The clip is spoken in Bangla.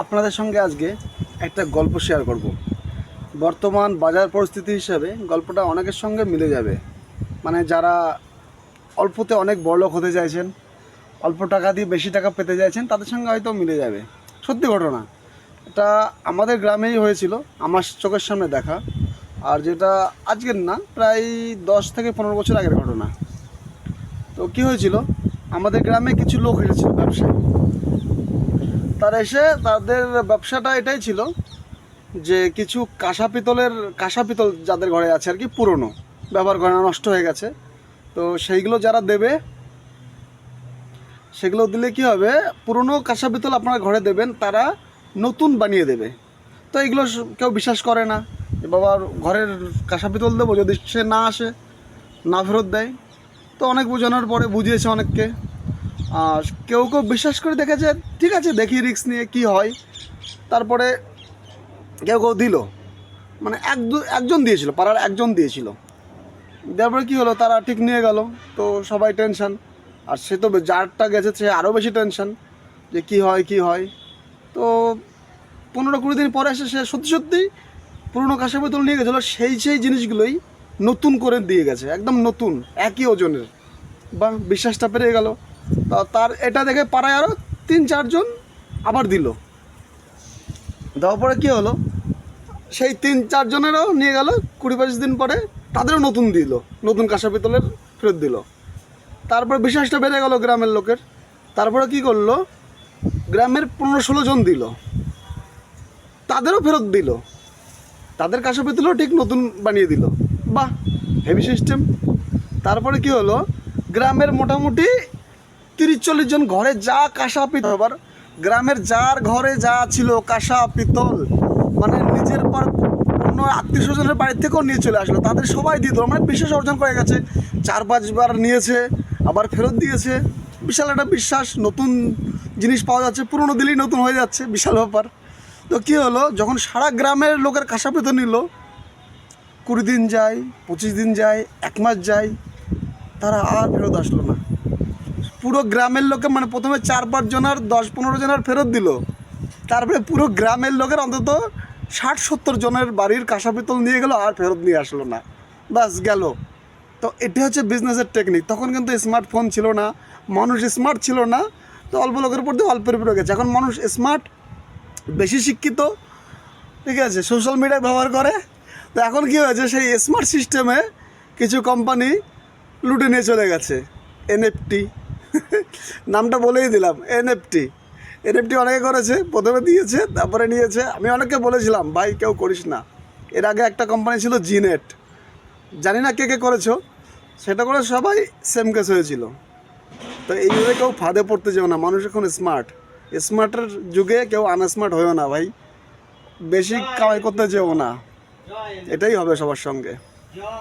আপনাদের সঙ্গে আজকে একটা গল্প শেয়ার করব। বর্তমান বাজার পরিস্থিতি হিসাবে গল্পটা অনেকের সঙ্গে মিলে যাবে। মানে যারা অল্পতে অনেক বড়লোক হতে চাইছেন, অল্প টাকা দিয়ে বেশি টাকা পেতে চাইছেন, তাদের সঙ্গে হয়তো মিলে যাবে। সত্যি ঘটনা, এটা আমাদের গ্রামেই হয়েছিল, আমার চোখের সামনে দেখা। আর যেটা আজকের না, প্রায় 10 থেকে 15 বছর আগের ঘটনা। তো কী হয়েছিল, আমাদের গ্রামে কিছু লোক এসেছিল ব্যবসায়ী। তারা এসে তাদের ব্যবসাটা এটাই ছিল যে কিছু কাঁসা পিতল যাদের ঘরে আছে আর কি, পুরনো, ব্যবহার করে না, নষ্ট হয়ে গেছে, তো সেইগুলো যারা দেবে, সেগুলো দিলে কি হবে, পুরনো কাঁসা পিতল আপনার ঘরে দেবেন, তারা নতুন বানিয়ে দেবে। তো এগুলো কেউ বিশ্বাস করে না যে বাবার ঘরের কাঁসা পিতল দেবো, যদি সে না আসে, না ফেরত দেয়। তো অনেক বোঝানোর পরে বুঝিয়েছে অনেককে, আর কেউ কেউ বিশ্বাস করে দেখেছে, ঠিক আছে দেখি রিস্ক নিয়ে কি হয়। তারপরে কেউ কেউ দিল, মানে একজন দিয়েছিল, পাড়ার একজন দিয়েছিল। দেওয়ার পরে কী হলো, তারা ঠিক নিয়ে গেল, তো সবাই টেনশান। আর সে তো যারটা গেছে সে আরও বেশি টেনশান যে কি হয়। তো 15-20 দিন পরে এসে সে সত্যি পুরনো কাঁসা পিতল নিয়ে গেছিলো, সেই জিনিসগুলোই নতুন করে দিয়ে গেছে, একদম নতুন, একই ওজনের। বা বিশ্বাসটা পেরে গেল। তা তার এটা দেখে পাড়ায় আরও 3-4 জন আবার দিল। দেওয়ার পরে কী হলো, সেই 3-4 জনেরও নিয়ে গেল, 20-25 দিন পরে তাদেরও নতুন কাঁসা পিতলের ফেরত দিল। তারপরে বিশ্বাসটা বেড়ে গেল গ্রামের লোকের। তারপরে কি করলো, গ্রামের 15-16 জন দিল, তাদেরও ফেরত দিল, তাদের কাঁসা পিতলও ঠিক নতুন বানিয়ে দিল। বাহ, হেভি সিস্টেম। তারপরে কি হলো, গ্রামের মোটামুটি 30-40 জন ঘরে যা কাঁসা পিতল, আবার গ্রামের যার ঘরে যা ছিল কাঁসা পিতল, মানে নিজের পর অন্য আত্মীয় স্বজনের বাড়ির থেকেও নিয়ে চলে আসলো, তাদের সবাই দিয়ে দিল। মানে বিশ্বাস অর্জন করে গেছে, 4-5 বার নিয়েছে, আবার ফেরত দিয়েছে। বিশাল একটা বিশ্বাস, নতুন জিনিস পাওয়া যাচ্ছে, পুরনো দিলেই নতুন হয়ে যাচ্ছে, বিশাল ব্যাপার। তো কী হলো, যখন সারা গ্রামের লোকের কাঁসা পিতল নিল, 20 দিন যায়, 25 দিন যায়, 1 মাস যায়, তারা আর ফেরত আসলো না। পুরো গ্রামের লোকে, মানে প্রথমে 4-5 জনের 10-15 জনের ফেরত দিল, তারপরে পুরো গ্রামের লোকের অন্তত 60-70 জনের বাড়ির কাঁসা পিতল নিয়ে গেল, আর ফেরত নিয়ে আসলো না, বাস গেল। তো এটি হচ্ছে বিজনেসের টেকনিক। তখন কিন্তু স্মার্টফোন ছিল না, মানুষ স্মার্ট ছিল না, তো অল্প লোকের উপর দিয়ে অল্পের উপরে গেছে। এখন মানুষ স্মার্ট, বেশি শিক্ষিত, ঠিক আছে, সোশ্যাল মিডিয়া ব্যবহার করে। তো এখন কী হয়েছে, সেই স্মার্ট সিস্টেমে কিছু কোম্পানি লুটে নিয়ে চলে গেছে। এনএফটি নামটা বলেই দিলাম, এনএফটি অনেকে করেছে, প্রথমে দিয়েছে, তারপরে নিয়েছে। আমি অনেককে বলেছিলাম ভাই কেউ করিস না। এর আগে একটা কোম্পানি ছিল জিনেট, জানি না কে কে করেছো, সেটা করে সবাই সেম কেস হয়েছিল। তো এইভাবে কেউ ফাঁদে পড়তে যেও না, মানুষ এখন স্মার্টের যুগে কেউ আনস্মার্ট হয়েও না ভাই, বেশি কামাই করতে যেও না, এটাই হবে সবার সঙ্গে।